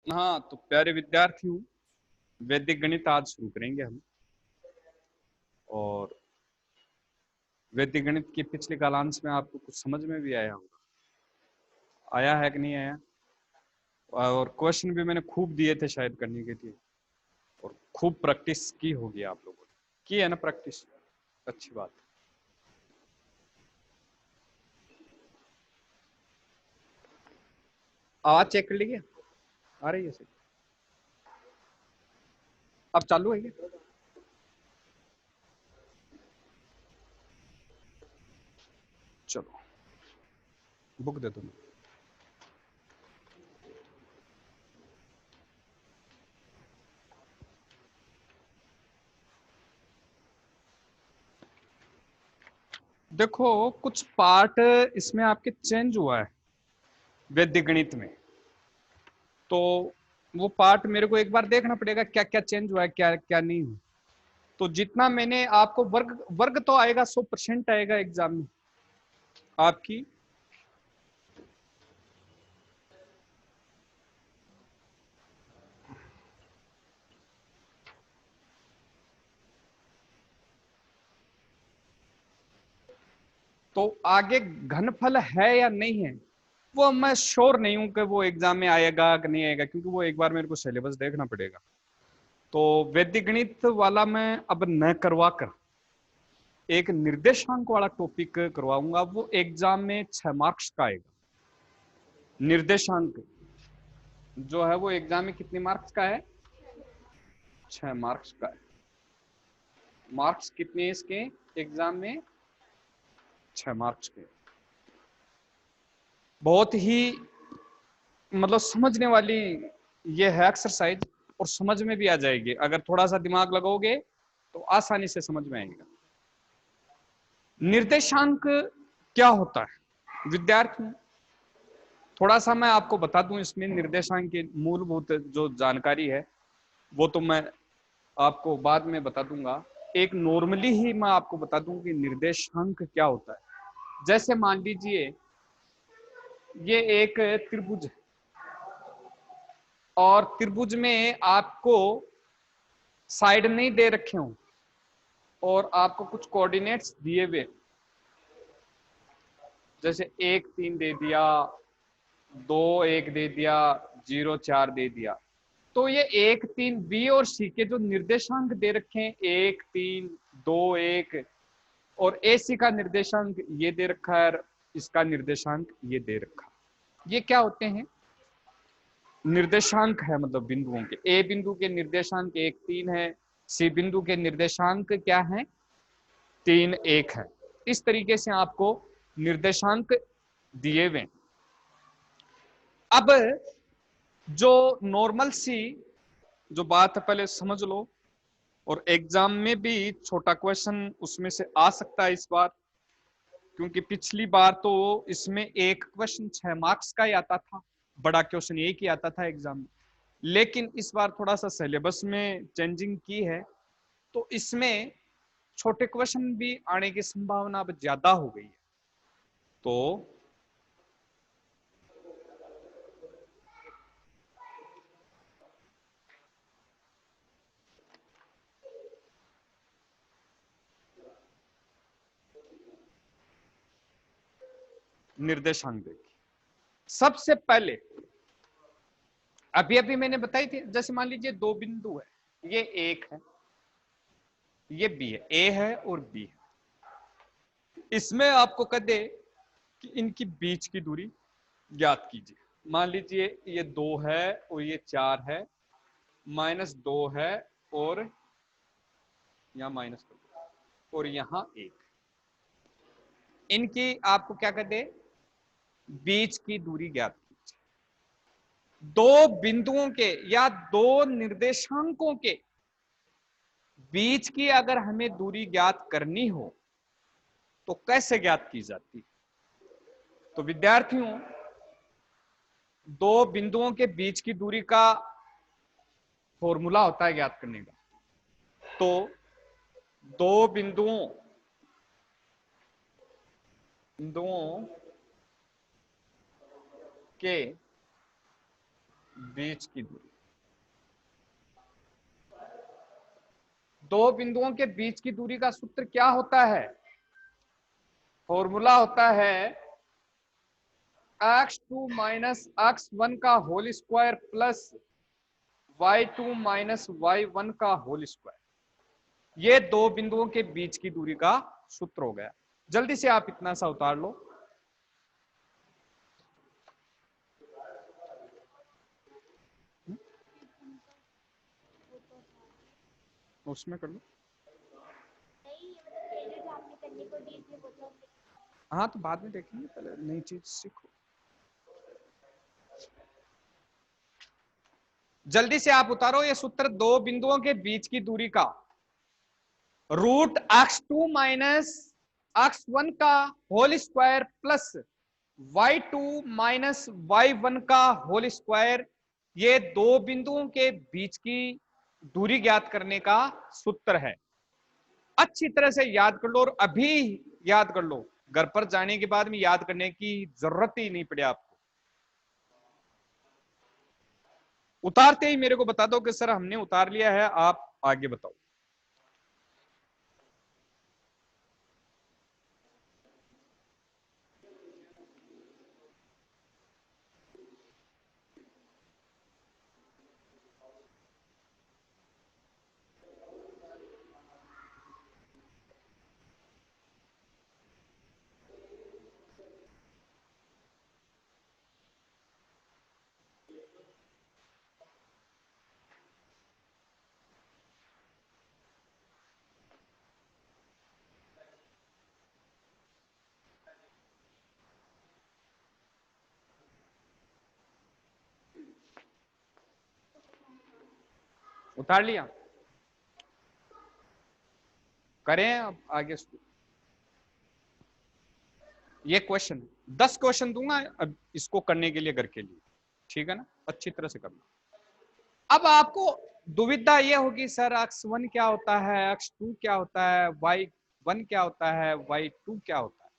हाँ, तो प्यारे विद्यार्थियों, वैदिक गणित आज शुरू करेंगे हम। और वैदिक गणित के पिछले कालांश में आपको कुछ समझ में भी आया होगा, आया है कि नहीं आया। और क्वेश्चन भी मैंने खूब दिए थे शायद करने के लिए, और खूब प्रैक्टिस की होगी आप लोगों ने। की है ना प्रैक्टिस? अच्छी बात। आवाज चेक कर लीजिए, आ रही है सही? अब चालू है क्या? चलो, बुक दे दो। देखो, कुछ पार्ट इसमें आपके चेंज हुआ है वैदिक गणित में, तो वो पार्ट मेरे को एक बार देखना पड़ेगा, क्या क्या चेंज हुआ है, क्या क्या नहीं हुआ। तो जितना मैंने आपको वर्ग वर्ग तो आएगा, 100% आएगा एग्जाम में आपकी। तो आगे घनफल है या नहीं है, वो मैं श्योर नहीं हूं कि वो एग्जाम में आएगा कि नहीं आएगा, क्योंकि वो एक बार मेरे को सिलेबस देखना पड़ेगा। तो वैदिक गणित वाला मैं अब न करवा कर एक निर्देशांक वाला टॉपिक करवाऊंगा। वो एग्जाम में 6 मार्क्स का आएगा। निर्देशांक जो है वो एग्जाम में कितने मार्क्स का है? 6 मार्क्स का है। मार्क्स कितने हैं इसके एग्जाम में? 6 मार्क्स के। बहुत ही मतलब समझने वाली ये है एक्सरसाइज, और समझ में भी आ जाएगी अगर थोड़ा सा दिमाग लगाओगे तो आसानी से समझ में आएगा। निर्देशांक क्या होता है विद्यार्थी? थोड़ा सा मैं आपको बता दूं, इसमें निर्देशांक की मूलभूत जो जानकारी है वो तो मैं आपको बाद में बता दूंगा। एक नॉर्मली ही मैं आपको बता दूं कि निर्देशांक क्या होता है। जैसे मान लीजिए ये एक त्रिभुज है, और त्रिभुज में आपको साइड नहीं दे रखे हों और आपको कुछ कोऑर्डिनेट्स दिए हुए, जैसे 1 3 दे दिया, 2 1 दे दिया, 0 4 दे दिया। तो ये 1 3 बी और सी के जो निर्देशांक दे रखे हैं, 1 3 2 1, और ए सी का निर्देशांक ये दे रखा है, इसका निर्देशांक ये दे रखा है। ये क्या होते हैं? निर्देशांक है, मतलब बिंदुओं के। ए बिंदु के निर्देशांक 1 3 है, सी बिंदु के निर्देशांक क्या है? 3 1 है। इस तरीके से आपको निर्देशांक दिए हुए। अब जो नॉर्मल सी जो बात है पहले समझ लो, और एग्जाम में भी छोटा क्वेश्चन उसमें से आ सकता है इस बार, क्योंकि पिछली बार तो इसमें एक क्वेश्चन 6 मार्क्स का ही आता था, बड़ा क्वेश्चन एक ही आता था एग्जाम में। लेकिन इस बार थोड़ा सा सिलेबस में चेंजिंग की है, तो इसमें छोटे क्वेश्चन भी आने की संभावना अब ज्यादा हो गई है। तो निर्देशांक देखिए, सबसे पहले अभी अभी मैंने बताई थी, जैसे मान लीजिए दो बिंदु है, ये एक है, ये बी है, ए है और बी है। इसमें आपको कह दे कि इनकी बीच की दूरी ज्ञात कीजिए। मान लीजिए ये 2 है और ये 4 है, -2 है, और यहाँ माइनस कर दो, और यहाँ 1। इनकी आपको क्या कर दे? बीच की दूरी ज्ञात कीजिए। दो बिंदुओं के या दो निर्देशांकों के बीच की अगर हमें दूरी ज्ञात करनी हो तो कैसे ज्ञात की जाती है? तो विद्यार्थियों, दो बिंदुओं के बीच की दूरी का फॉर्मूला होता है ज्ञात करने का। तो दो बिंदुओं बिंदुओं के बीच की दूरी, दो बिंदुओं के बीच की दूरी का सूत्र क्या होता है? फॉर्मूला होता है x2 माइनस x1 का whole square plus y2 minus y1 का होल स्क्वायर। ये दो बिंदुओं के बीच की दूरी का सूत्र हो गया। जल्दी से आप इतना सा उतार लो। उसमें कर लो। हाँ तो बाद में देखेंगे, पहले नई चीज सीखो। जल्दी से आप उतारो ये सूत्र, दो बिंदुओं के बीच की दूरी का रूट x2 माइनस x1 का whole square plus y2 minus y1 का होल स्क्वायर, ये दो बिंदुओं के बीच की दूरी ज्ञात करने का सूत्र है। अच्छी तरह से याद कर लो और अभी याद कर लो, घर पर जाने के बाद में याद करने की जरूरत ही नहीं पड़े आपको। उतारते ही मेरे को बता दो कि सर हमने उतार लिया है, आप आगे बताओ। उतार लिया? करें अब आगे। ये क्वेश्चन 10 क्वेश्चन दूंगा अब इसको करने के लिए घर के लिए, ठीक है ना? अच्छी तरह से करना। अब आपको दुविधा ये होगी सर x1 क्या होता है, x2 क्या होता है, y1 क्या होता है, y2 क्या होता है।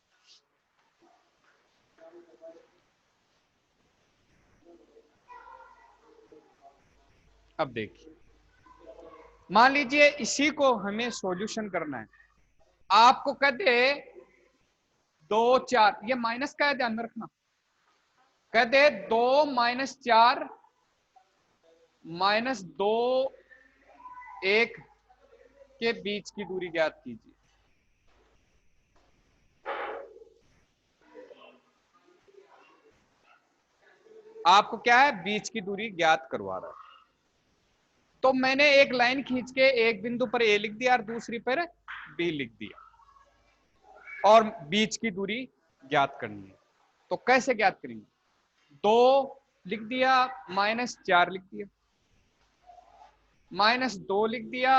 अब देखिए, मान लीजिए इसी को हमें सॉल्यूशन करना है। आपको कहते 2 4, ये माइनस का है ध्यान में रखना। कहते 2 - 4 -2 1 के बीच की दूरी ज्ञात कीजिए। आपको क्या है, बीच की दूरी ज्ञात करवा रहा है। तो मैंने एक लाइन खींच के एक बिंदु पर ए लिख दिया और दूसरी पर बी लिख दिया और बीच की दूरी ज्ञात करनी है। तो कैसे ज्ञात करेंगे? 2 लिख दिया, -4 लिख दिया, -2 लिख दिया,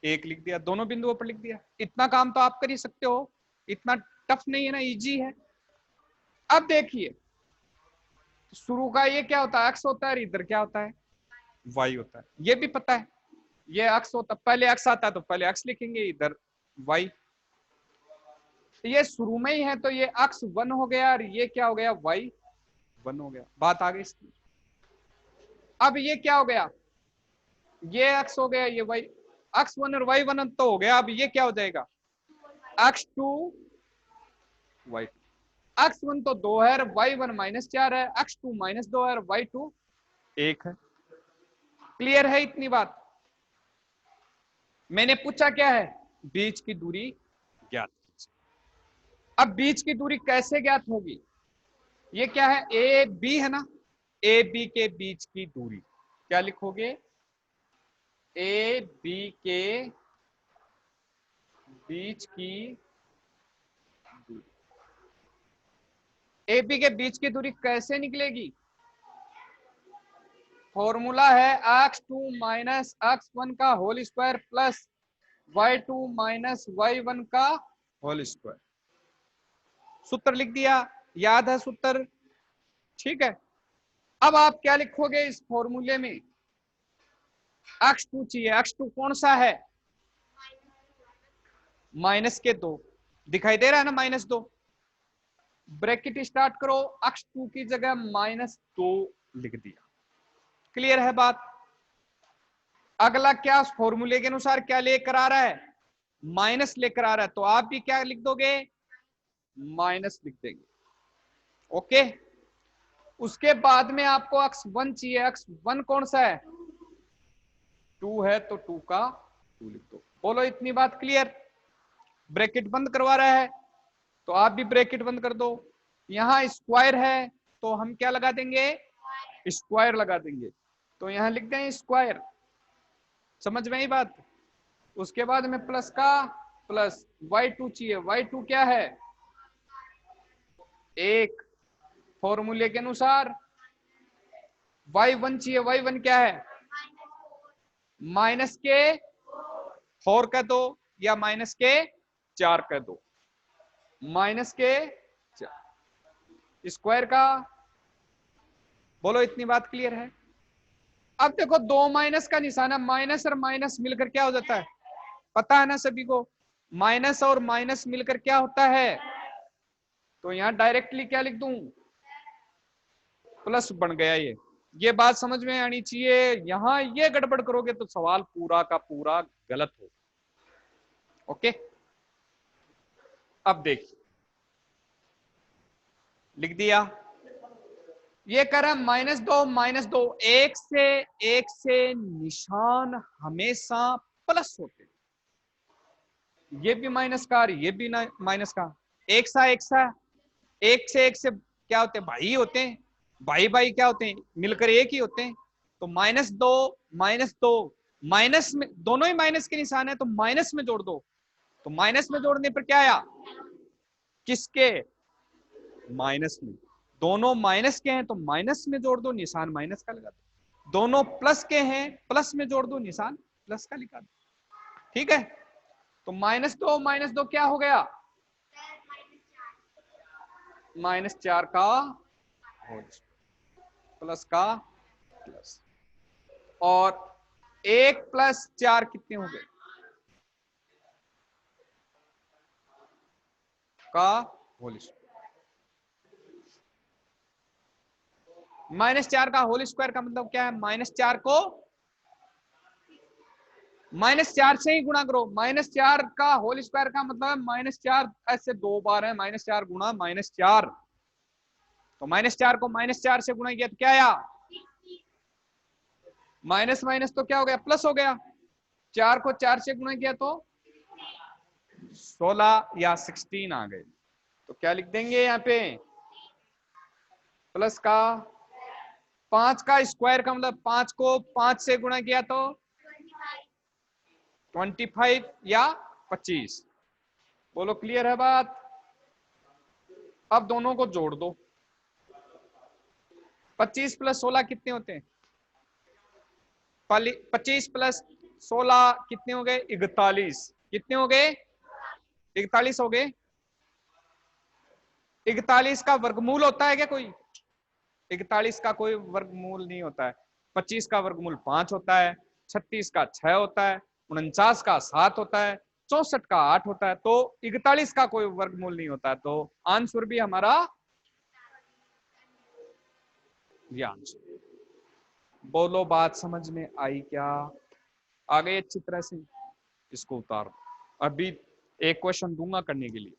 1 लिख दिया, दोनों बिंदुओं पर लिख दिया। इतना काम तो आप कर ही सकते हो, इतना टफ नहीं है ना, इजी है। अब देखिए, शुरू का ये क्या होता है, एक्स होता है, और इधर क्या होता है, वाई होता है। ये भी पता है, ये एक्स होता, पहले एक्स आता है तो पहले एक्स लिखेंगे, इधर वाई। ये शुरू में ही है तो ये x1 हो गया और ये क्या हो गया, y1 हो गया। बात आ गई इसकी। अब ये क्या हो गया, ये x हो गया, ये y, x1 और y1 तो हो गया। अब ये क्या हो जाएगा, x2 y2। x1 तो 2 है, y1 -4 है, x2 -2 है, y2 1 है। क्लियर है इतनी बात? मैंने पूछा क्या है, बीच की दूरी ज्ञात कीजिए। अब बीच की दूरी कैसे ज्ञात होगी, ये क्या है, ए बी है ना, ए बी के बीच की दूरी क्या लिखोगे, ए बी के बीच की दूरी। ए बी के बीच की दूरी कैसे निकलेगी, फॉर्मूला है x2 माइनस x1 का whole square plus y2 minus y1 का होल स्क्वायर। सूत्र लिख दिया, याद है सूत्र, ठीक है। अब आप क्या लिखोगे इस फॉर्मूले में, x2 चाहिए, x2 कौन सा है, -2 दिखाई दे रहा है ना, -2। ब्रैकेट स्टार्ट करो, x2 की जगह -2 लिख दिया। क्लियर है बात? अगला क्या फॉर्मूले के अनुसार क्या लेकर आ रहा है? माइनस लेकर आ रहा है, तो आप भी क्या लिख दोगे? माइनस लिख देंगे। ओके, उसके बाद में आपको अक्स वन चाहिए। अक्स वन कौन सा है? 2 है, तो 2 का 2 लिख दो। बोलो इतनी बात क्लियर? ब्रैकेट बंद करवा रहा है तो आप भी ब्रैकेट बंद कर दो। यहां स्क्वायर है तो हम क्या लगा देंगे? स्क्वायर लगा देंगे। तो यहां लिख दें स्क्वायर। समझ में आई बात? उसके बाद में प्लस का प्लस y2 चाहिए। y2 क्या है? 1। फॉर्मूले के अनुसार y1 चाहिए। y1 क्या है? माइनस के 4 कर दो या माइनस के 4 कर दो। माइनस के 4 स्क्वायर का। बोलो इतनी बात क्लियर है? अब देखो, दो माइनस का निशान है, माइनस और माइनस मिलकर क्या हो जाता है? पता है ना सभी को? माइनस और माइनस मिलकर क्या होता है? तो यहां डायरेक्टली क्या लिख दूं? प्लस बन गया। ये बात समझ में आनी चाहिए। यहां ये गड़बड़ करोगे तो सवाल पूरा का पूरा गलत हो। ओके, अब देखिए, लिख दिया। ये कह रहा है -2 एक से निशान हमेशा प्लस होते हैं। ये भी माइनस का और ये भी माइनस का। एक सा एक से क्या होते हैं? भाई होते हैं। भाई भाई क्या होते हैं? मिलकर एक ही होते हैं। तो -2 माइनस में दोनों ही माइनस के निशान है, तो माइनस में जोड़ दो। तो माइनस में जोड़ने पर क्या आया? किसके? माइनस में। दोनों माइनस के हैं तो माइनस में जोड़ दो, निशान माइनस का लगा दो। दोनों प्लस के हैं, प्लस में जोड़ दो, निशान प्लस का लिखा दो। ठीक है, तो -2 क्या हो गया? -4 का होल प्लस का प्लस। और 1 + 4 कितने हो गए? का होल -4 का होल स्क्वायर का मतलब क्या है? -4 को -4 से ही गुणा करो। -4 का होल स्क्वायर का मतलब है -4 ऐसे 2 बार है। -4 गुणा -4, तो -4 को -4 से गुणा किया तो क्या आया? माइनस माइनस तो क्या हो गया? प्लस हो गया। 4 को 4 से गुणा किया तो 16 या 16 आ गए। तो क्या लिख देंगे यहाँ पे? प्लस का 5 का स्क्वायर का मतलब 5 को 5 से गुणा किया तो 25 या 25। बोलो क्लियर है बात? अब दोनों को जोड़ दो। 25 + 16 कितने होते हैं? 25 + 16 कितने हो गए? 41। कितने हो गए? 41 हो गए। 41 का वर्गमूल होता है क्या कोई? 41 का कोई वर्गमूल नहीं होता है। 25 का वर्गमूल 5 होता है, 36 का 6 होता है, 49 का 7 होता है, 64 का 8 होता है। तो 41 का कोई वर्गमूल नहीं होता है। तो आंसर भी हमारा ये आंसर। बोलो बात समझ में आई क्या? आ गई अच्छी तरह से? इसको उतार दो। अभी एक क्वेश्चन दूंगा करने के लिए।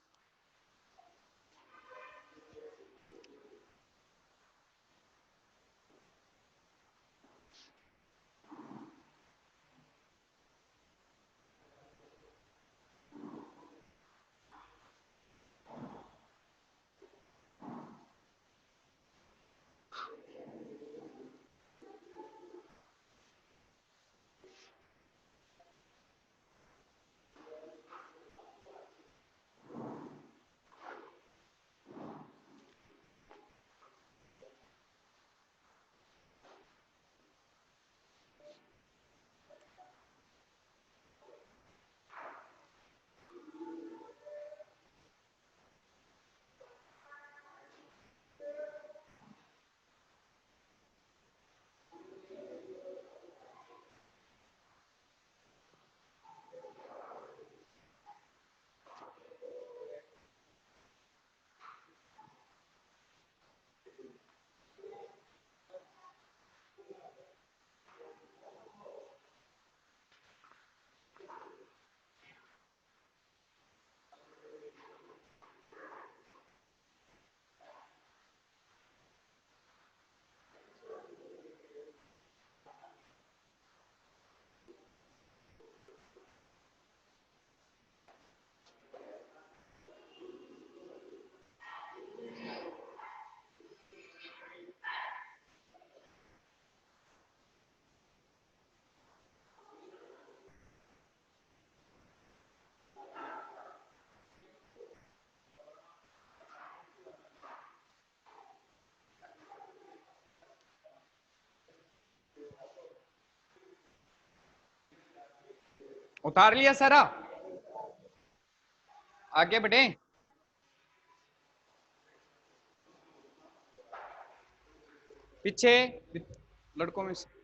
उतार लिया सारा, आगे बढ़े। पीछे लड़कों में से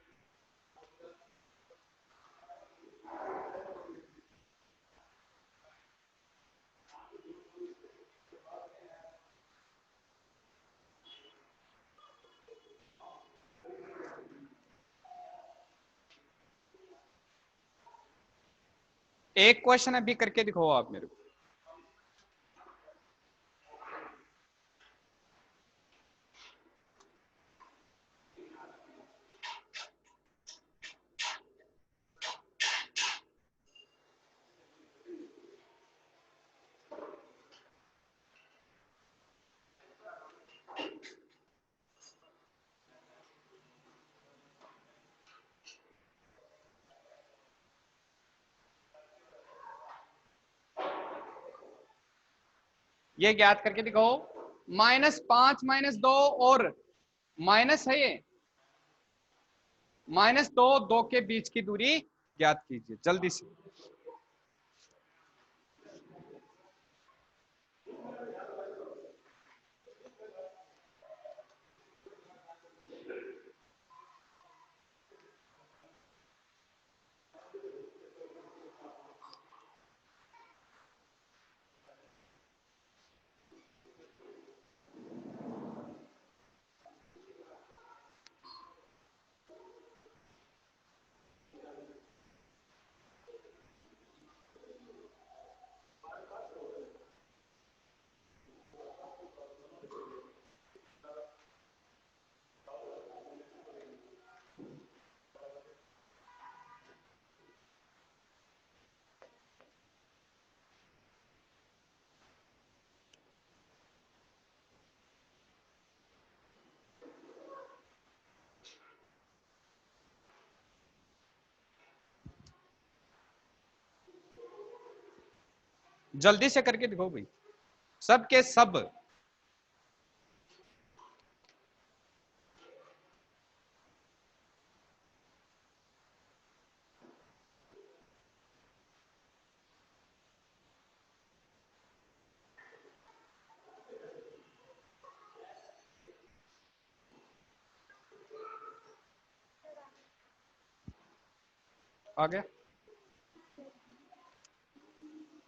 एक क्वेश्चन अभी करके दिखाओ आप मेरे को। ये ज्ञात करके दिखाओ। -5 -2 और माइनस है ये, -2 2 के बीच की दूरी ज्ञात कीजिए जल्दी से। जल्दी से करके दिखाओ भाई, सब के सब। आ गया,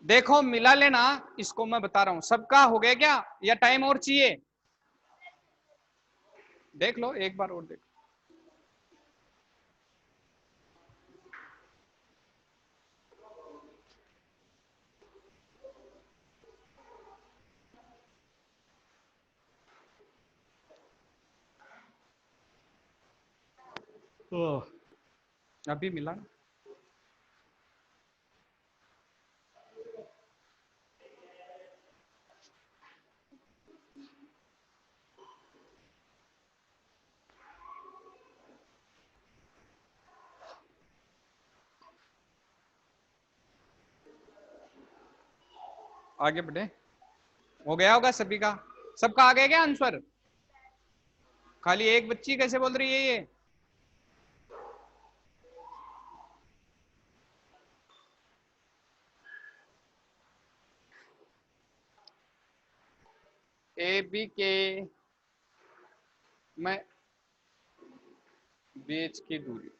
देखो मिला लेना इसको, मैं बता रहा हूं। सबका हो गया क्या, या टाइम और चाहिए? देख लो एक बार और देख। अभी मिला ना। आगे बढ़े, हो गया होगा सभी का। सबका आ गया क्या आंसर? खाली एक बच्ची कैसे बोल रही है ये? ए बी के में बीच की दूरी,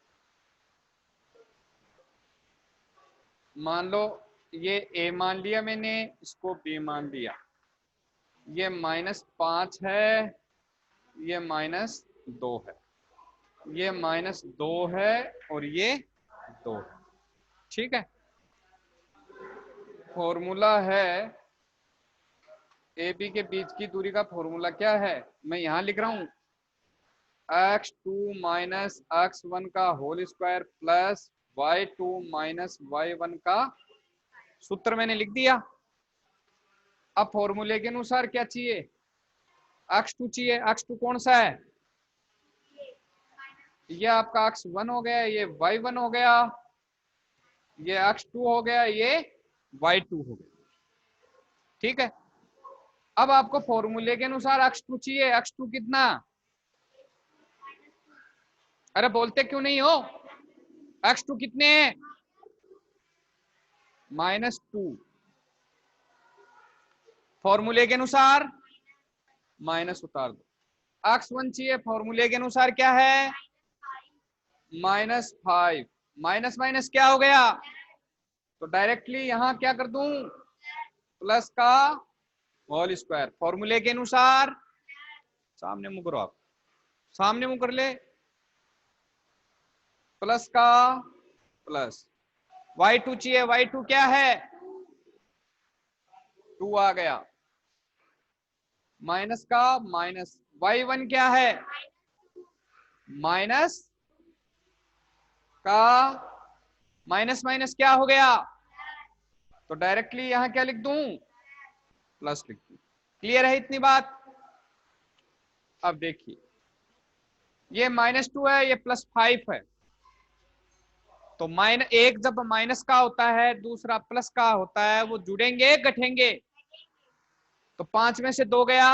मान लो ये ए मान लिया मैंने, इसको बी मान लिया। ये -5 है, ये -2 है, ये -2 है, और ये 2 है। ठीक है, फॉर्मूला है ए बी के बीच की दूरी का। फॉर्मूला क्या है, मैं यहां लिख रहा हूं, x2 - x1 का whole square plus y2 - y1 का सूत्र मैंने लिख दिया। अब फॉर्मूले के अनुसार क्या चाहिए, x2 चाहिए। x2 कौन सा है, ये आपका x1 हो गया, ये y1 हो गया, ये x2 हो गया, ये y2 हो गया। ठीक है, अब आपको फॉर्मूले के अनुसार x2 चाहिए। x2 कितना, अरे बोलते क्यों नहीं हो, x2 कितने हैं? -2, फॉर्मूले के अनुसार माइनस उतार दो। x1 चाहिए, फॉर्मूले के अनुसार क्या है -5। माइनस माइनस क्या हो गया, तो डायरेक्टली यहां क्या कर दूं, प्लस का होल स्क्वायर। फॉर्मूले के अनुसार सामने मुंह करो, आप सामने मुंह कर ले, प्लस का प्लस। y2 चाहिए, y2 क्या है 2 आ गया, माइनस का माइनस। y1 क्या है माइनस का माइनस माइनस क्या हो गया, तो डायरेक्टली यहां क्या लिख दूं प्लस लिख दूं। क्लियर है इतनी बात। अब देखिए ये -2 है, ये +5 है, तो एक जब माइनस का होता है दूसरा प्लस का होता है, वो जुड़ेंगे गठेंगे, तो 5 में से 2 गया,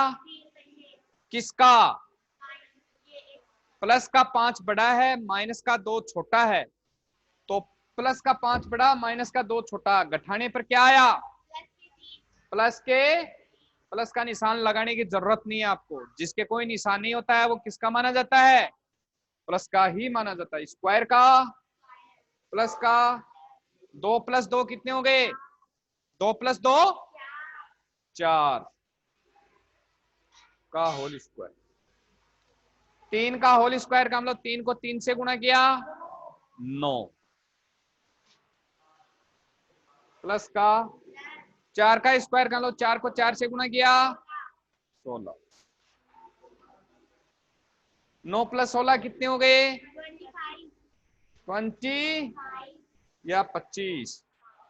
किसका प्लस का 5 बड़ा है, माइनस का 2 छोटा है, तो प्लस का 5 बड़ा माइनस का 2 छोटा, गठाने पर क्या आया प्लस का निशान लगाने की जरूरत नहीं है आपको, जिसके कोई निशान नहीं होता है वो किसका माना जाता है प्लस का ही माना जाता है। स्क्वायर का प्लस का 2 + 2 कितने हो गए 2 + 2 4 का होल स्क्वायर। 3 का होल स्क्वायर का मतलब 3 को 3 से गुणा किया 9, प्लस का 4 का स्क्वायर का मतलब 4 को 4 से गुणा किया 16। 9 + 16 कितने हो गए 20 या 25।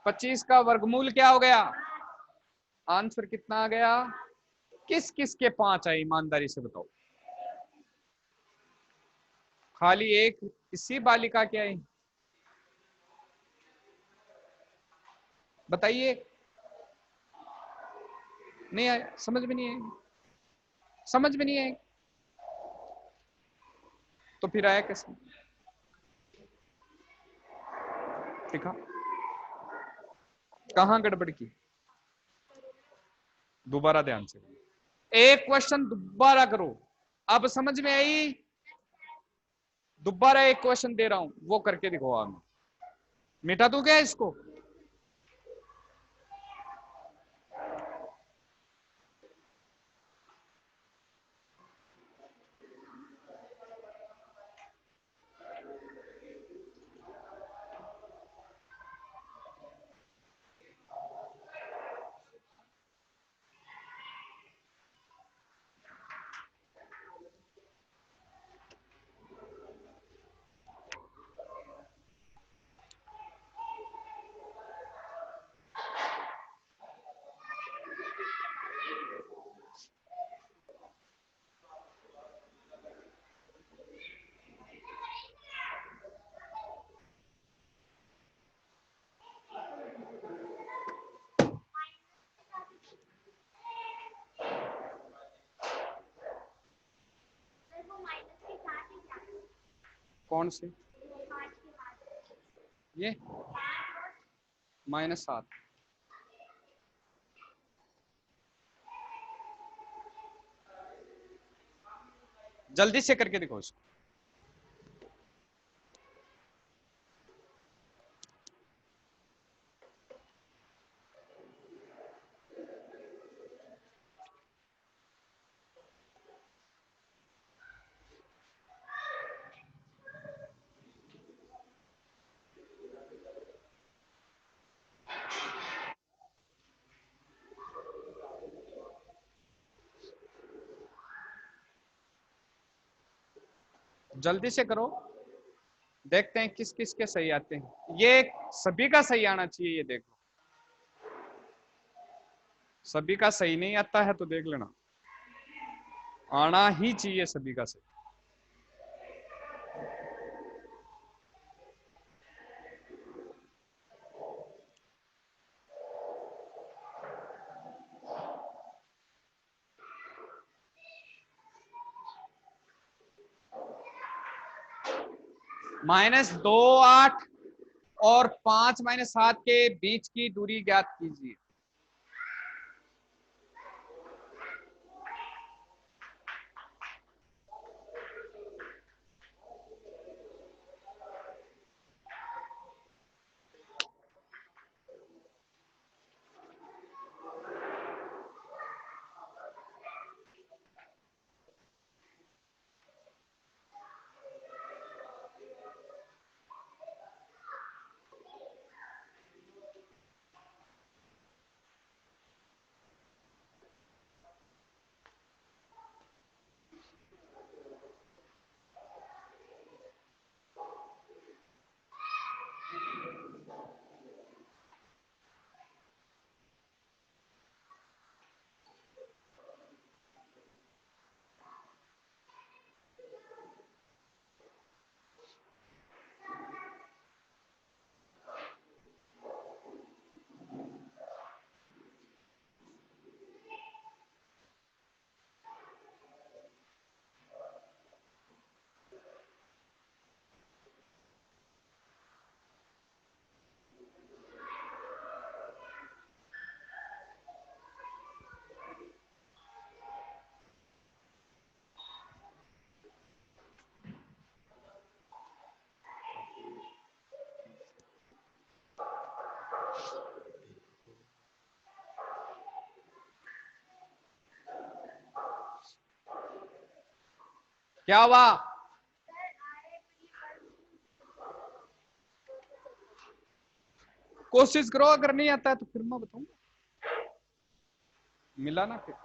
25 का वर्गमूल क्या हो गया, आंसर कितना आ गया। किस किस के 5 है ईमानदारी से बताओ, खाली एक इसी बालिका के आई, बताइए। नहीं आया, समझ में नहीं आएगी, समझ में नहीं आएगी तो फिर आया कैसे, दिखा कहां गड़बड़ की। दोबारा ध्यान से एक क्वेश्चन दोबारा करो, अब समझ में आई। दोबारा एक क्वेश्चन दे रहा हूं, वो करके दिखाओ। आप मिटा दूं क्या इसको, कौन से ये -7। जल्दी से करके दिखाओ इसको। जल्दी से करो, देखते हैं किस किस के सही आते हैं। ये सभी का सही आना चाहिए, ये देख लो। सभी का सही नहीं आता है तो देख लेना, आना ही चाहिए सभी का सही। -2 8 और 5 - 7 के बीच की दूरी ज्ञात कीजिए। क्या हुआ? कोशिश करो, अगर नहीं आता है तो फिर मैं बताऊंगा। मिला ना फिर?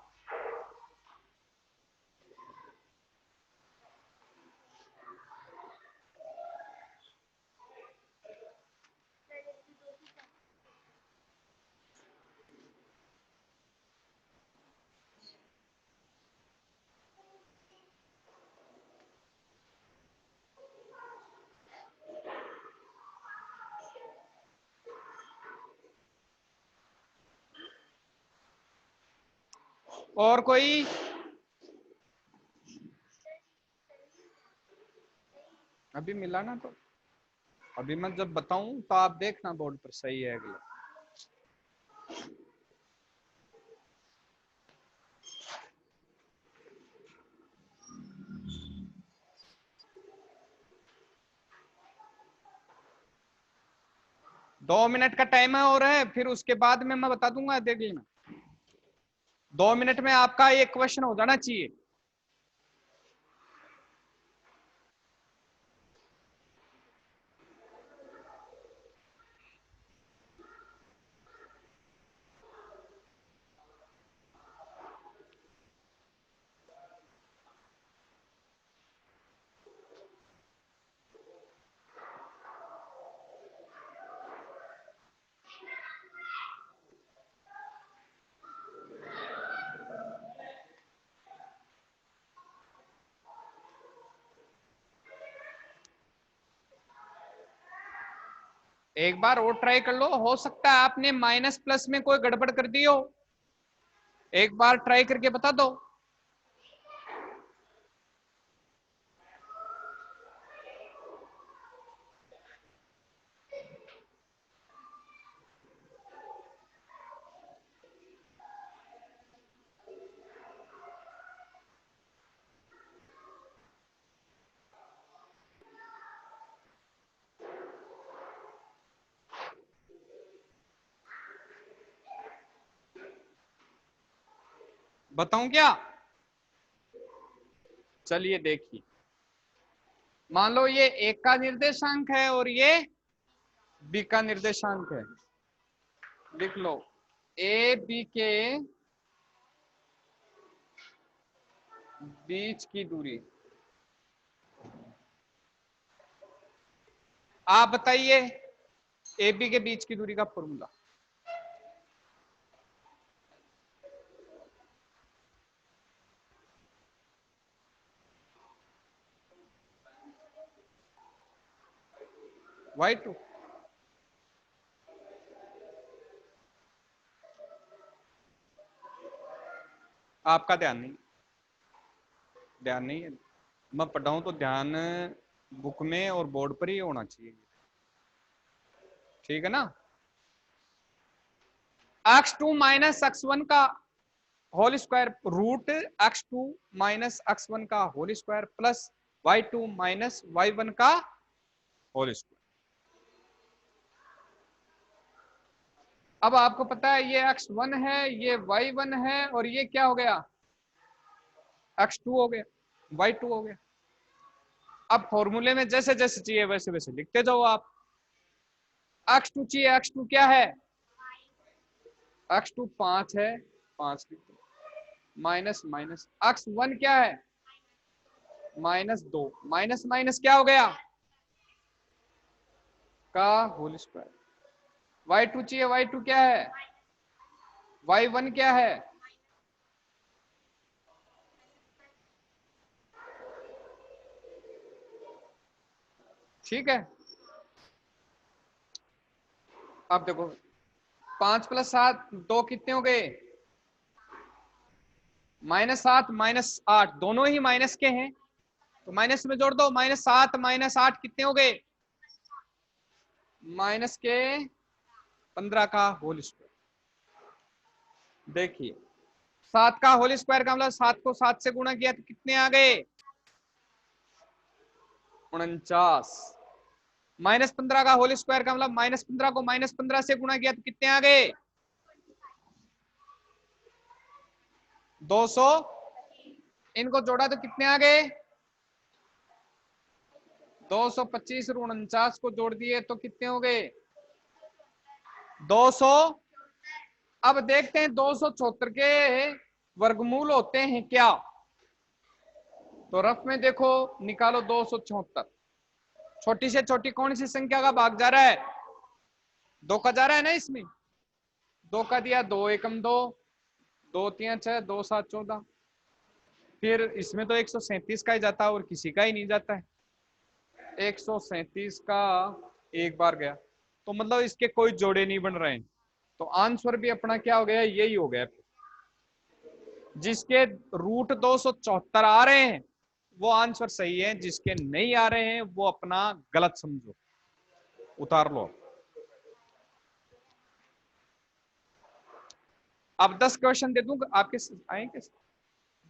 और कोई? अभी मिला ना? तो अभी मैं जब बताऊं तो आप देखना बोर्ड पर सही है अगला। दो मिनट का टाइम है और है, फिर उसके बाद में मैं बता दूंगा, देख लेना। 2 मिनट में आपका एक क्वेश्चन हो जाना चाहिए। एक बार और ट्राई कर लो, हो सकता है आपने माइनस प्लस में कोई गड़बड़ कर दी हो। एक बार ट्राई करके बता दो। बताऊं क्या? चलिए देखिए, मान लो ये एक का निर्देशांक है और ये बी का निर्देशांक है। लिख लो, ए बी के बीच की दूरी। आप बताइए ए बी के बीच की दूरी का फॉर्मूला। Y2। आपका ध्यान नहीं, ध्यान नहीं है। मैं पढ़ाऊं तो ध्यान बुक में और बोर्ड पर ही होना चाहिए। ठीक है ना। x2 माइनस x1 का whole square root x2 minus x1 का whole square plus y2 minus y1 का होल स्क्वायर। अब आपको पता है ये x1 है, ये y1 है, और ये क्या हो गया, x2 हो गया, y2 हो गया। अब फॉर्मूले में जैसे जैसे चाहिए वैसे वैसे लिखते जाओ आप। x2 चाहिए, x2 क्या है, x2 5 है, 5 लिख दो, माइनस माइनस x1 क्या है, -2, माइनस माइनस क्या हो गया, का होल स्क्वायर। y2 चाहिए, y2 क्या है, y1 क्या है, ठीक है। अब देखो 5 + 7 2 कितने हो गए, -7 -8 दोनों ही माइनस के हैं, तो माइनस में जोड़ दो, -7 -8 कितने हो गए, माइनस के 15 का होल स्क्वायर। देखिए 7 का होल स्क्वायर का मतलब 7 को 7 से गुणा किया तो कितने आ गए, 49। -15 का होल स्क्वायर का मतलब -15 को -15 से गुणा किया तो कितने आ गए, 200। इनको जोड़ा तो कितने आ गए, 225 और 49 को जोड़ दिए तो कितने हो गए, 200। अब देखते हैं 274 के वर्गमूल होते हैं क्या, तो रफ में देखो निकालो 274, छोटी से छोटी कौन सी संख्या का भाग जा रहा है, 2 का जा रहा है ना इसमें, 2 का दिया, 2 एकम 2, 2 3 6, 2 7 14, फिर इसमें तो 137 का ही जाता है और किसी का ही नहीं जाता है, 137 का एक बार गया, तो मतलब इसके कोई जोड़े नहीं बन रहे हैं, तो आंसर भी अपना क्या हो गया, यही हो गया। जिसके रूट 274 आ रहे हैं वो आंसर सही है, जिसके नहीं आ रहे हैं वो अपना गलत समझो, उतार लो। अब 10 क्वेश्चन दे दूंगा आपके आएंगे,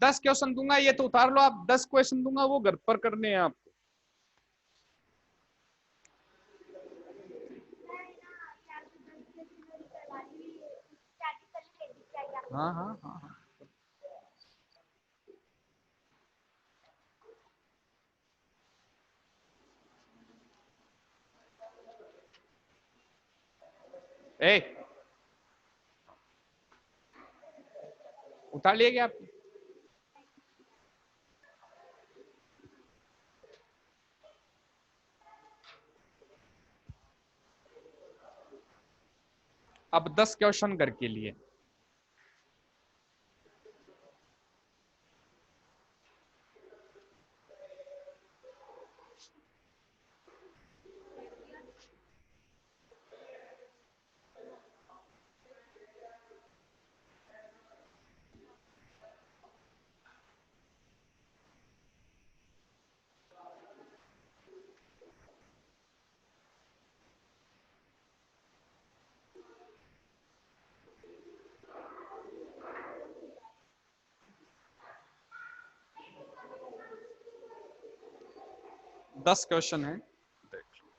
10 क्वेश्चन दूंगा, ये तो उतार लो आप, 10 क्वेश्चन दूंगा वो घर पर करने हैं आपको। हाँ हाँ हाँ हाँ। ए उतार लिए क्या आप, अब 10 क्वेश्चन घर के लिए। दस क्वेश्चन है, देख लो।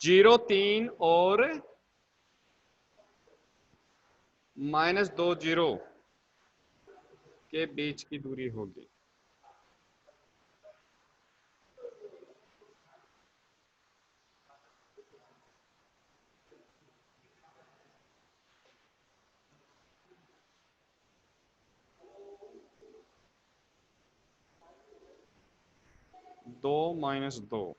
0 3 और -2 0 के बीच की दूरी होगी, दो -2,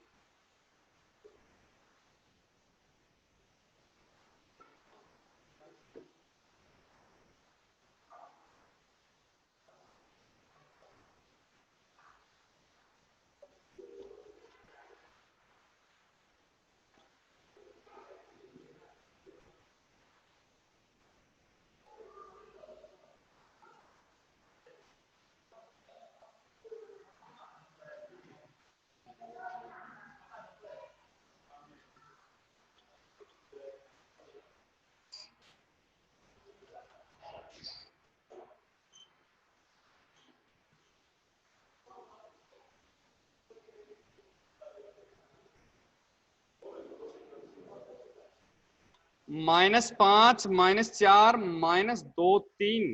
-5 -4 -2 3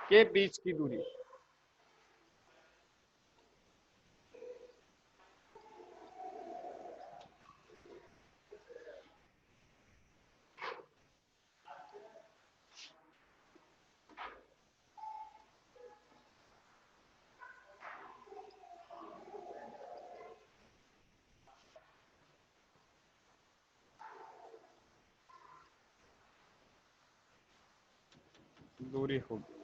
के बीच की दूरी। दूरी होगी।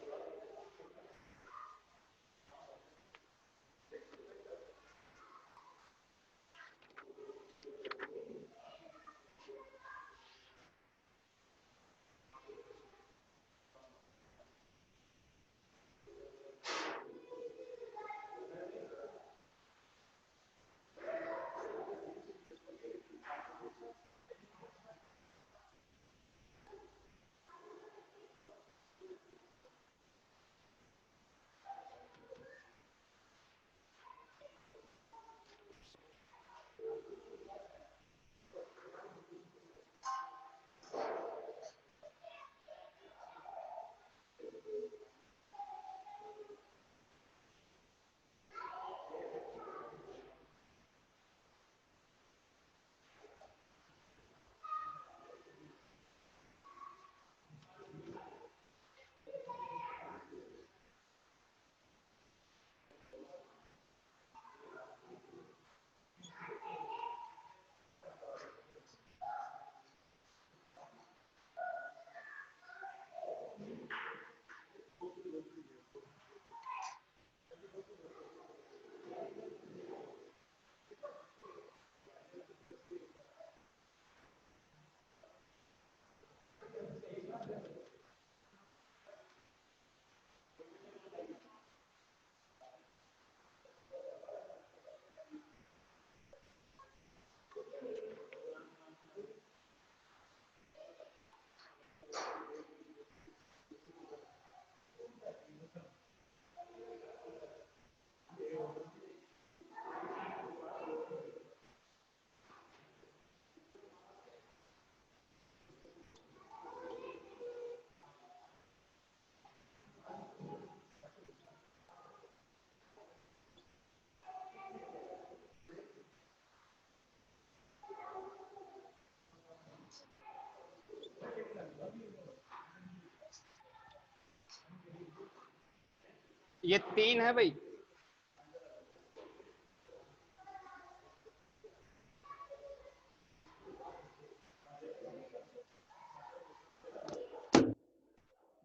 ये 3 है भाई।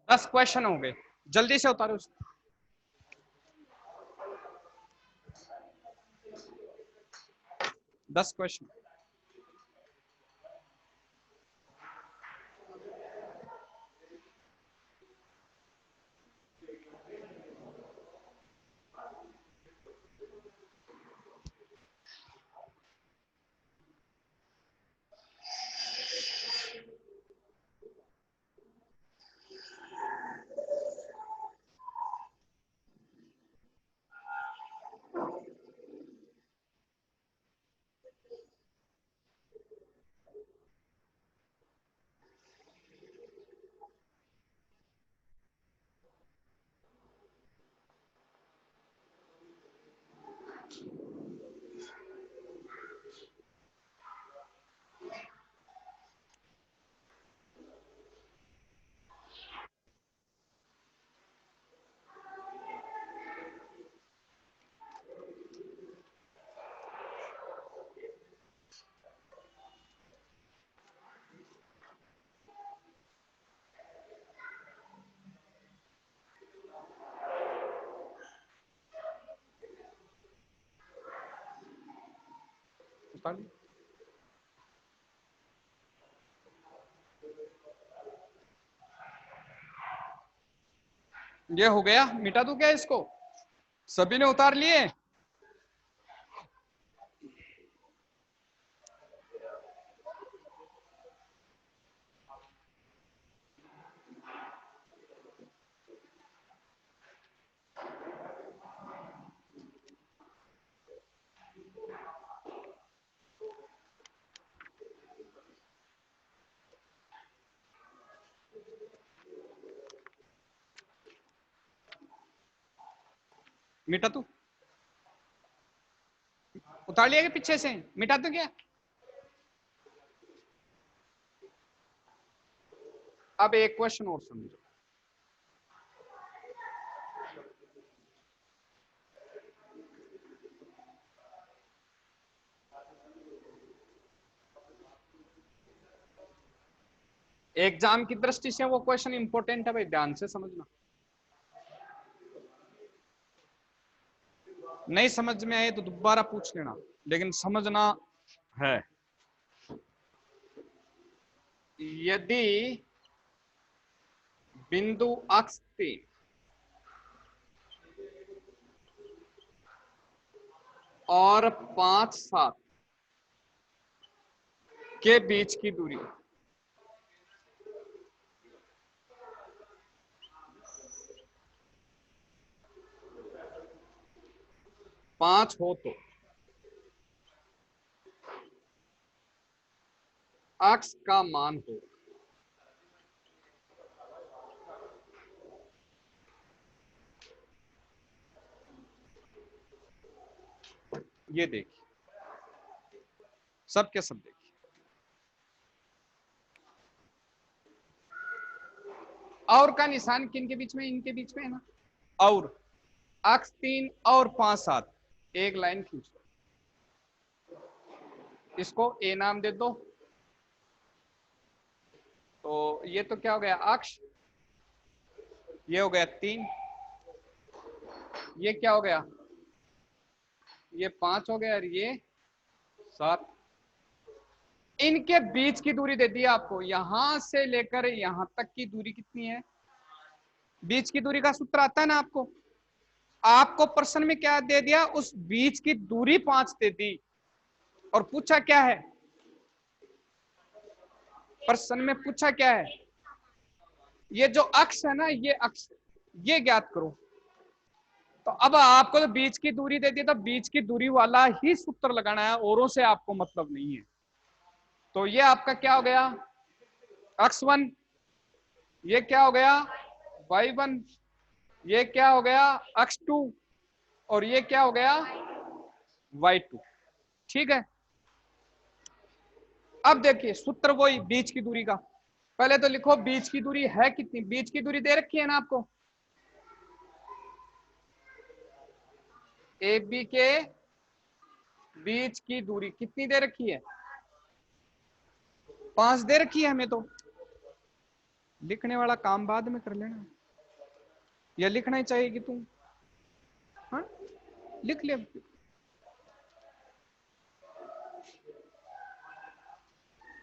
दस क्वेश्चन हो गए, जल्दी से उतारो। 10 क्वेश्चन। उतार ली। ये हो गया, मिटा दूं क्या इसको? सभी ने उतार लिए? मिटा तू, उतार लिया पीछे से, मिटा दो क्या? अब एक क्वेश्चन और समझो। एग्जाम की दृष्टि से वो क्वेश्चन इंपॉर्टेंट है भाई, ध्यान से समझना। नहीं समझ में आए तो दोबारा पूछ लेना, लेकिन समझना है। यदि बिंदु अक्ष 3 और 5, 7 के बीच की दूरी पांच हो तो अक्ष का मान हो। ये देखिए, सब के सब देखिए, और का निशान किन के बीच में? इनके बीच में है ना। और अक्ष 3 और 5, 7 एक लाइन खींच लो, इसको ए नाम दे दो। तो ये तो क्या हो गया? अक्ष। ये हो गया 3, ये क्या हो गया? ये 5 हो गया, और ये 7। इनके बीच की दूरी दे दी आपको, यहां से लेकर यहां तक की दूरी कितनी है? बीच की दूरी का सूत्र आता है ना आपको। आपको प्रश्न में क्या दे दिया? उस बीच की दूरी 5 दे दी, और पूछा क्या है? प्रश्न में पूछा क्या है? ये जो अक्ष है ना, ये अक्ष, ये ज्ञात करो। तो अब आपको तो बीच की दूरी दे दी, तो बीच की दूरी वाला ही सूत्र लगाना है, औरों से आपको मतलब नहीं है। तो ये आपका क्या हो गया? अक्ष 1। ये क्या हो गया? y1। ये क्या हो गया? अक्ष 2। और ये क्या हो गया? y2। ठीक है। अब देखिए सूत्र वही बीच की दूरी का। पहले तो लिखो बीच की दूरी है कितनी। बीच की दूरी दे रखी है ना आपको, ए बी के बीच की दूरी कितनी दे रखी है? 5 दे रखी है हमें। तो लिखने वाला काम बाद में कर लेना, या लिखना ही चाहिए कि तुम, हाँ लिख ले।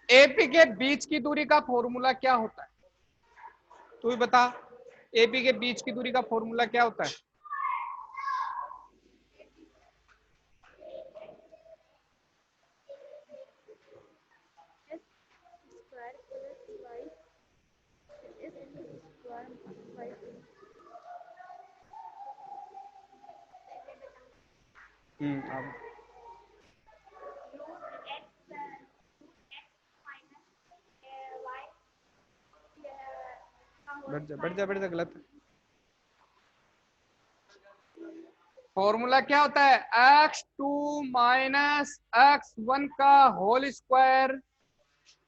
एपी के बीच की दूरी का फॉर्मूला क्या होता है? तू ही बता, एपी के बीच की दूरी का फॉर्मूला क्या होता है? अब बढ़ जा गलत। फॉर्मूला क्या होता है? x2 माइनस x1 का whole square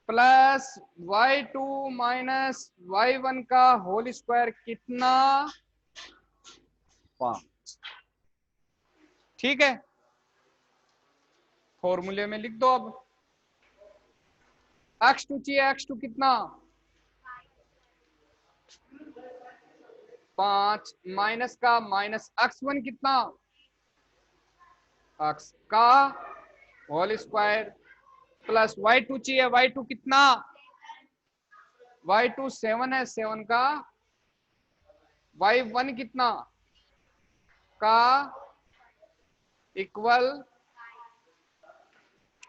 plus y2 minus y1 का होल स्क्वायर कितना? 5। ठीक है, फॉर्मूले में लिख दो। अब x2 चाहिए, x2 कितना? 5 माइनस का माइनस x1 कितना? x का होल स्क्वायर प्लस y2 चाहिए, y2 कितना? y2 7 है, 7 का y1 कितना का इक्वल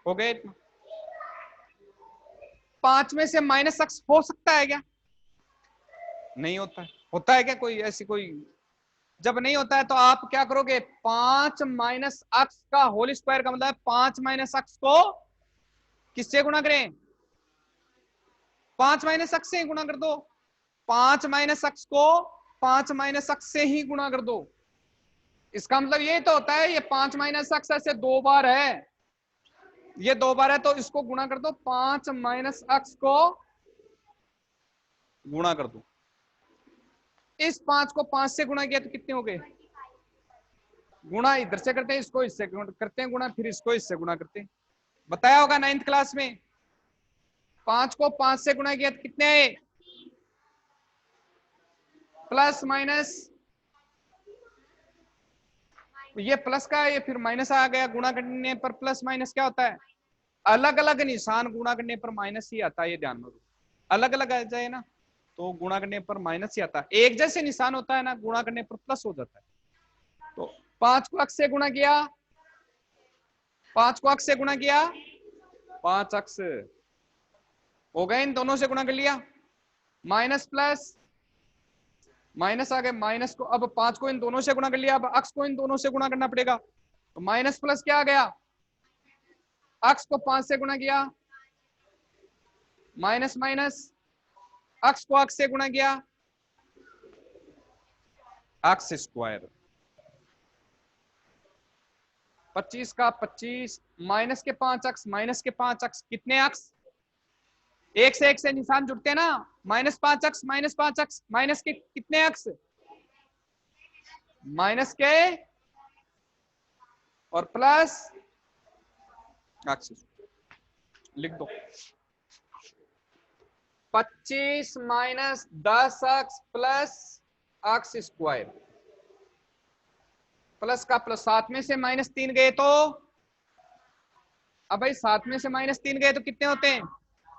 हो गए। 5 में से माइनस एक्स हो सकता है क्या? नहीं होता है। होता है क्या कोई ऐसी कोई? जब नहीं होता है तो आप क्या करोगे? 5 माइनस एक्स का होल स्क्वायर का मतलब 5 माइनस एक्स को किससे गुणा करें? 5 माइनस एक्स से ही गुणा कर दो। 5 माइनस एक्स को 5 माइनस एक्स से ही गुणा कर दो। इसका मतलब ये तो होता है, ये 5 माइनस एक्स ऐसे 2 बार है, ये 2 बार है, तो इसको गुणा कर दो, 5 माइनस एक्स को गुणा कर दो। इस 5 को 5 से गुणा किया तो कितने हो गए? गुणा इधर से करते हैं, इसको इससे करते हैं गुणा, फिर इसको इससे गुणा करते हैं। बताया होगा 9th क्लास में। 5 को 5 से गुणा किया तो कितने आए? प्लस माइनस, ये प्लस का है, ये फिर माइनस आ गया। गुणा करने पर प्लस माइनस क्या होता है? अलग अलग निशान गुणा करने पर माइनस ही आता है, ये ध्यान में रखो। अलग अलग आ जाए ना तो गुणा करने पर माइनस ही आता है, एक जैसे निशान होता है ना, गुणा करने पर प्लस हो जाता है। तो 5 को अक्स से गुणा किया, 5 को अक्स से गुणा किया, 5 अक्स हो गए, इन दोनों से गुणा कर लिया, माइनस प्लस माइनस आ गए, माइनस को अब 5 को इन दोनों से गुणा कर लिया, अब अक्स को इन दोनों से गुणा करना पड़ेगा, तो माइनस प्लस क्या आ गया? अक्स को 5 से गुणा किया, माइनस माइनस, अक्स को अक्स से गुणा किया, अक्स स्क्वायर। 25 का 25 माइनस के 5 अक्स, माइनस के 5 अक्स, कितने अक्स? एक से निशान जुड़ते हैं ना, -5 अक्स, -5 अक्स, माइनस के कितने अक्स? माइनस के और प्लस अक्स, लिख दो। 25 माइनस 10 अक्स प्लस अक्स स्क्वायर, प्लस का प्लस, 7 में से -3 गए तो, अब भाई 7 में से -3 गए तो कितने होते हैं?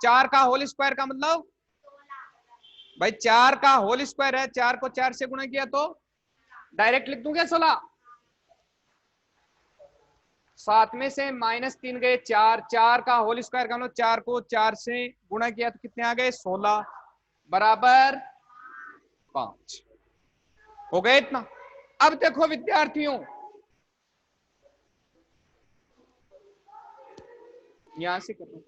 4 का होल स्क्वायर का मतलब भाई 4 का होल स्क्वायर है, 4 को 4 से गुणा किया तो डायरेक्ट लिख दूं क्या 16? 7 में से -3 गए 4, 4 का होल स्क्वायर का मतलब 4 को 4 से गुणा किया तो कितने आ गए? 16 बराबर 5 हो गए इतना। अब देखो विद्यार्थियों, यहां से करो,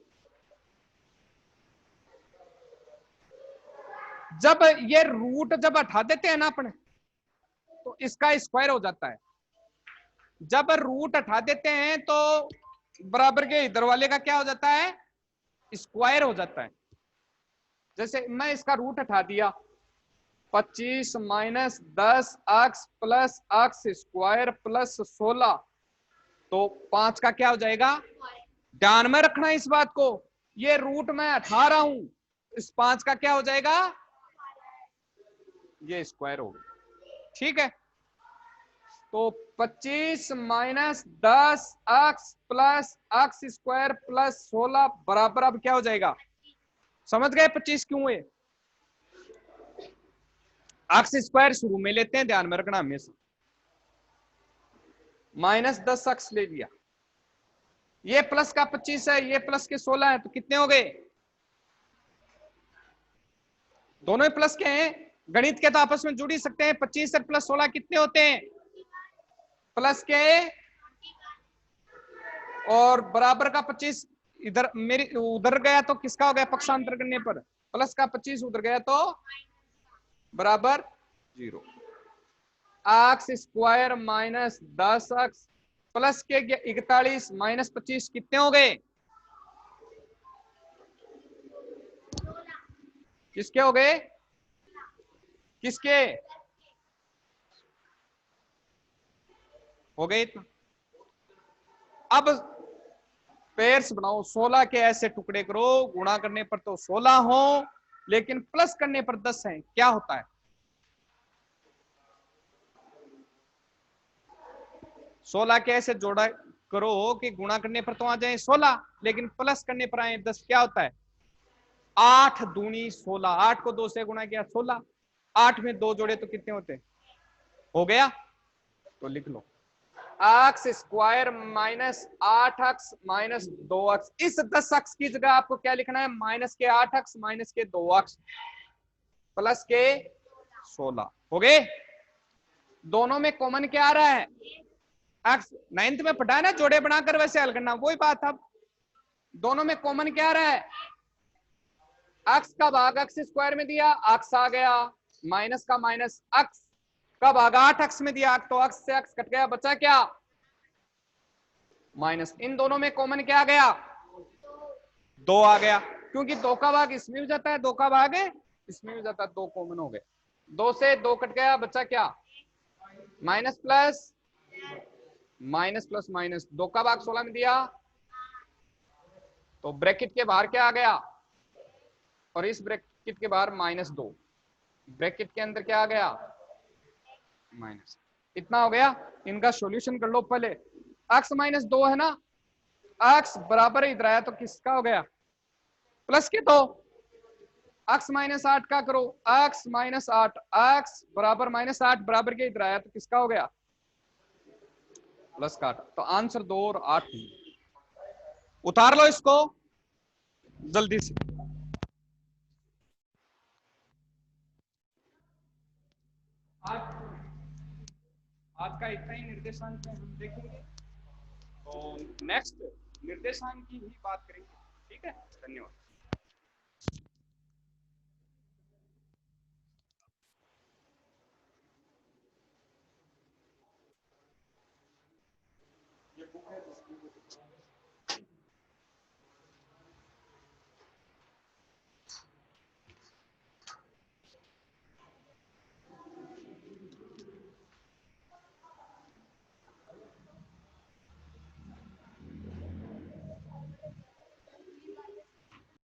जब ये रूट जब हटा देते हैं ना अपने, तो इसका स्क्वायर हो जाता है। जब रूट हटा देते हैं तो बराबर के इधर वाले का क्या हो जाता है? स्क्वायर हो जाता है। जैसे मैं इसका रूट हटा दिया, 25 माइनस 10 अक्स प्लस अक्स स्क्वायर प्लस 16, तो 5 का क्या हो जाएगा? ध्यान में रखना इस बात को, ये रूट मैं हटा रहा हूं, इस 5 का क्या हो जाएगा? ये स्क्वायर हो गया, ठीक है। तो 25 माइनस 10 अक्स प्लस अक्स स्क्वायर प्लस 16 बराबर अब क्या हो जाएगा? समझ गए 25 क्यों है? अक्स स्क्वायर शुरू में लेते हैं, ध्यान में रखना हमेशा। -10 अक्स ले लिया, ये प्लस का 25 है, ये प्लस के 16 है, तो कितने हो गए? दोनों ही प्लस के हैं, गणित के तो आपस में जुड़ ही सकते हैं। 25 और प्लस 16 कितने होते हैं? प्लस के, और बराबर का 25 इधर मेरी उधर गया तो किसका हो गया? पक्षांतर करने पर प्लस का 25 उधर गया तो बराबर 0। अक्स स्क्वायर माइनस 10 अक्स प्लस के 41 माइनस 25 कितने हो गए? किसके हो गए? किसके हो गए? अब पेयर्स बनाओ, 16 के ऐसे टुकड़े करो, गुणा करने पर तो 16 हो, लेकिन प्लस करने पर 10 है, क्या होता है? 16 के ऐसे जोड़ा करो कि गुणा करने पर तो आ जाए 16, लेकिन प्लस करने पर आए 10, क्या होता है? 8 दूनी 16, 8 को 2 से गुणा किया 16, 8 में 2 जोड़े तो कितने होते? हो गया, तो लिख लो अक्स स्क्वायर माइनस 8 अक्स माइनस 2 अक्स। इस 10 अक्स की जगह आपको क्या लिखना है? माइनस के 8 अक्स माइनस के 2 अक्स प्लस के 16 हो गए। दोनों में कॉमन क्या आ रहा है? अक्स। 9th में पढ़ा है ना, जोड़े बनाकर वैसे हल करना, वही बात। अब दोनों में कॉमन क्या आ रहा है? अक्स का भाग अक्स स्क्वायर में दिया, अक्स आ गया, माइनस का माइनस अक्स कब आगा 8 अक्स में दिया तो अक्स से अक्स कट गया, बचा क्या माइनस। इन दोनों में कॉमन क्या आ गया 2 आ गया, क्योंकि 2 का भाग इसमें हो जाता है 2 का भाग इसमें हो जाता है, 2 कॉमन हो गए, 2 से 2 कट गया, बचा क्या minus plus minus plus minus, 2 का भाग 16 में दिया तो ब्रैकेट के बाहर क्या आ गया और इस ब्रैकेट के बाहर -2, ब्रैकेट के अंदर क्या आ गया माइनस, इतना हो गया। इनका सॉल्यूशन कर लो पहले, x -2 है ना, x बराबर इधर आया तो किसका हो गया प्लस के, तो x -8 का करो, x -8, x बराबर -8 बराबर के इधर आया तो किसका हो गया प्लस का, तो आंसर 2 और 8 उतार लो इसको जल्दी से। आज का इतना ही निर्देशांक में हम देखेंगे, तो नेक्स्ट निर्देशांक की ही बात करेंगे। ठीक है, धन्यवाद। ये बुक है